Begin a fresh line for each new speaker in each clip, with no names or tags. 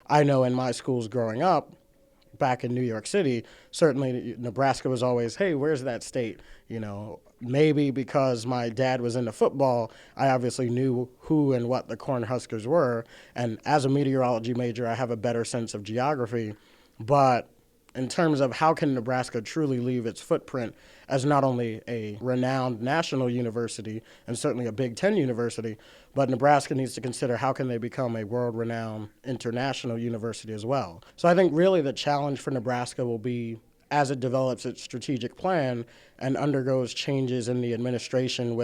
I know in my schools growing up, back in New York City, certainly Nebraska was always, hey, where's that state? Maybe because my dad was into football, I obviously knew who and what the Cornhuskers were. And as a meteorology major, I have a better sense of geography. But in terms of how can Nebraska truly leave its footprint as not only a renowned national university and certainly a Big Ten university, but Nebraska needs to consider how can they become a world-renowned international university as well. So I think really the challenge for Nebraska will be as it develops its strategic plan and undergoes changes in the administration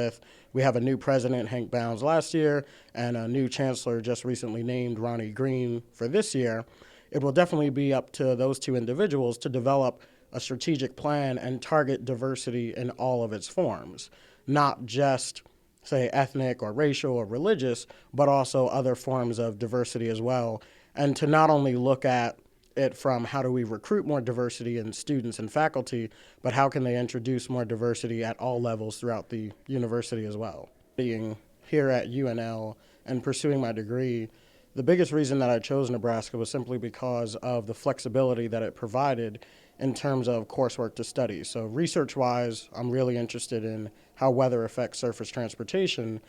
we have a new president, Hank Bounds, last year, and a new chancellor just recently named, Ronnie Green, for this year. It will definitely be up to those two individuals to develop a strategic plan and target diversity in all of its forms, not just, say, ethnic or racial or religious, but also other forms of diversity as well. And to not only look at it from how do we recruit more diversity in students and faculty, but how can they introduce more diversity at all levels throughout the university as well. Being here at UNL and pursuing my degree, the biggest reason that I chose Nebraska was simply because of the flexibility that it provided in terms of coursework to study. So research-wise, I'm really interested in how weather affects surface transportation.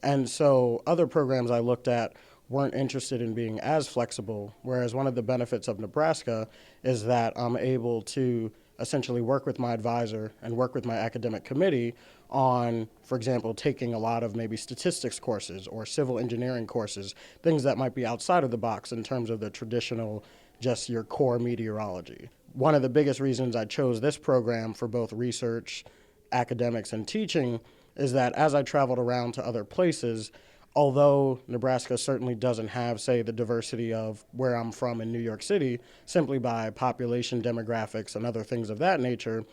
And so other programs I looked at weren't interested in being as flexible, whereas one of the benefits of Nebraska is that I'm able to essentially work with my advisor and work with my academic committee on, for example, taking a lot of maybe statistics courses or civil engineering courses, things that might be outside of the box in terms of the traditional, just your core meteorology. One of the biggest reasons I chose this program for both research, academics, and teaching is that as I traveled around to other places, although Nebraska certainly doesn't have, say, the diversity of where I'm from in New York City, simply by population demographics and other things of that nature,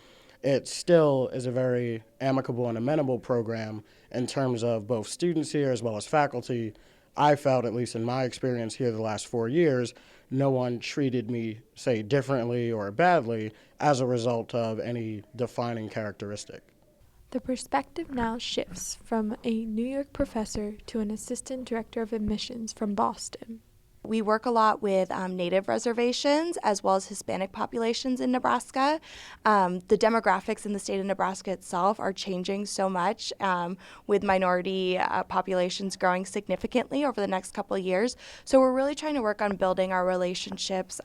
it still is a very amicable and amenable program in terms of both students here as well as faculty. I felt, at least in my experience here the last 4 years, no one treated me, say, differently or badly as a result of any defining characteristic.
The perspective now shifts from a New York professor to an assistant director of admissions from Boston.
We work a lot with Native reservations as well as Hispanic populations in Nebraska. The demographics in the state of Nebraska itself are changing so much, with minority populations growing significantly over the next couple of years. So we're really trying to work on building our relationships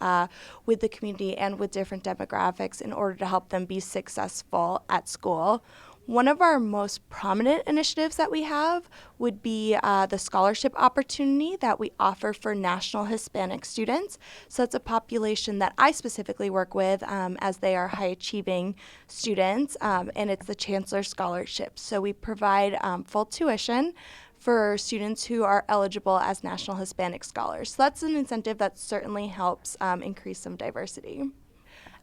with the community and with different demographics in order to help them be successful at school. One of our most prominent initiatives that we have would be the scholarship opportunity that we offer for national Hispanic students. So it's a population that I specifically work with as they are high-achieving students, and it's the Chancellor Scholarship. So we provide full tuition for students who are eligible as National Hispanic Scholars. So that's an incentive that certainly helps increase some diversity.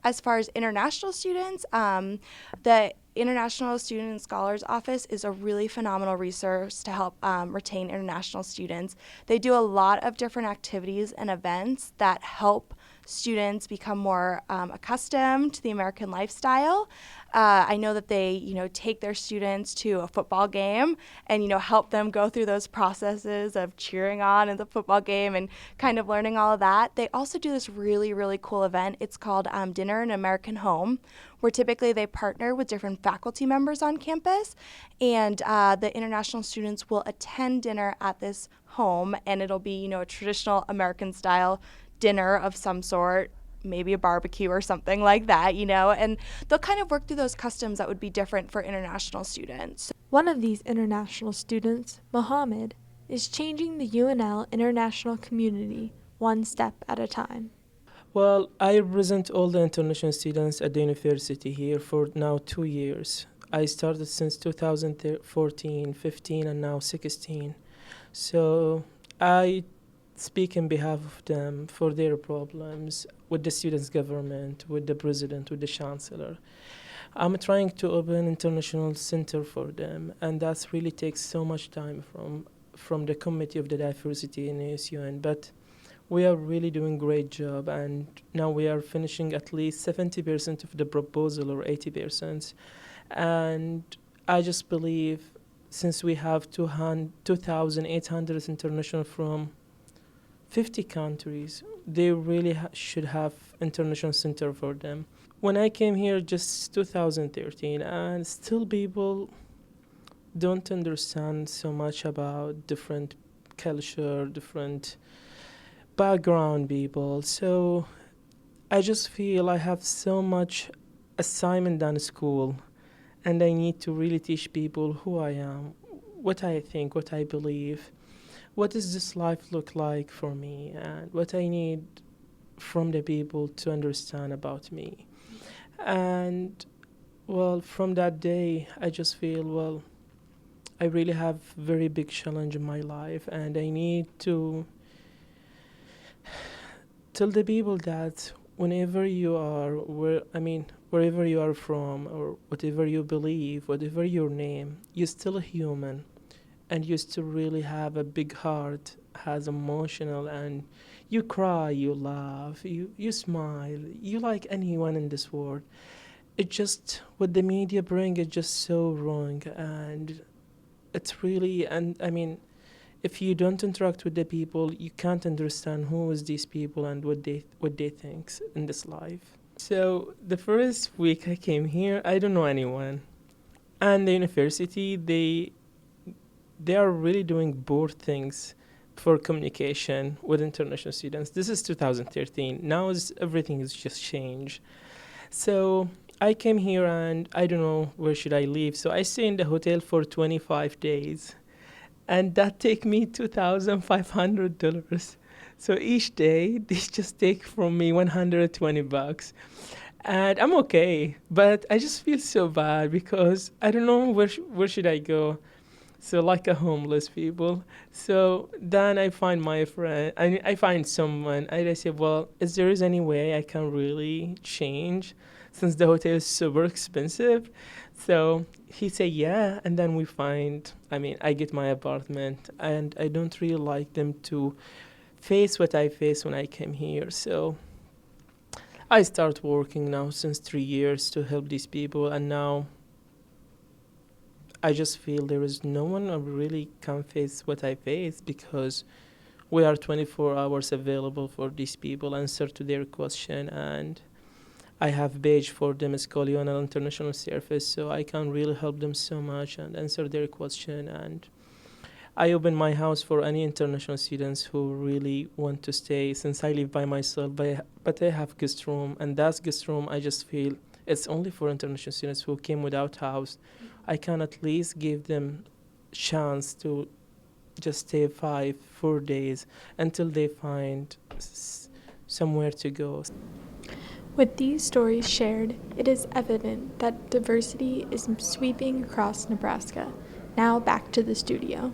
As far as international students, the International Student and Scholars Office is a really phenomenal resource to help retain international students. They do a lot of different activities and events that help students become more accustomed to the American lifestyle. I know that they, take their students to a football game and, help them go through those processes of cheering on in the football game and kind of learning all of that. They also do this really, really cool event. It's called Dinner in American Home, where typically they partner with different faculty members on campus, and the international students will attend dinner at this home, and it'll be, a traditional American-style dinner of some sort, maybe a barbecue or something like that, and they'll kind of work through those customs that would be different for international students.
One of these international students, Mohammed, is changing the UNL international community one step at a time.
Well, I represent all the international students at the university here for now 2 years. I started since 2014, 15, and now 16. So I speak in behalf of them for their problems with the students' government, with the president, with the chancellor. I'm trying to open international center for them, and that really takes so much time from the committee of the diversity in ASUN. But we are really doing a great job, and now we are finishing at least 70% of the proposal or 80%. And I just believe since we have 2,800 international from 50 countries, they really should have international center for them. When I came here just 2013, and still people don't understand so much about different culture, different background people. So I just feel I have so much assignment done at school, and I need to really teach people who I am, what I think, what I believe, what does this life look like for me, and what I need from the people to understand about me. And well, from that day, I just feel, well, I really have very big challenge in my life, and I need to tell the people that whenever you are, wherever you are from, or whatever you believe, whatever your name, you're still a human, and you still really have a big heart, has emotional, and you cry, you laugh, you smile, you like anyone in this world. It just what the media bring is just so wrong, and it's really, and I mean, if you don't interact with the people, you can't understand who is these people and what they think in this life. So the first week I came here, I don't know anyone, and the university they are really doing both things for communication with international students. This is 2013. Now everything is just changed. So I came here and I don't know where should I live. So I stay in the hotel for 25 days, and that take me $2,500. So each day they just take from me $120, and I'm okay. But I just feel so bad because I don't know where should I go. So like a homeless people. So then I find my friend, I find someone, and I say, well, is there is any way I can really change since the hotel is super expensive? So he say, yeah, and then I get my apartment, and I don't really like them to face what I face when I came here. So I start working now since 3 years to help these people, and now I just feel there is no one who really can face what I face because we are 24 hours available for these people, answer to their question, and I have page for them. It's called UNL International Service, so I can really help them so much and answer their question. And I open my house for any international students who really want to stay. Since I live by myself, but I have guest room, and that guest room I just feel it's only for international students who came without house. I can at least give them chance to just stay 4 days until they find somewhere to go.
With these stories shared, it is evident that diversity is sweeping across Nebraska. Now back to the studio.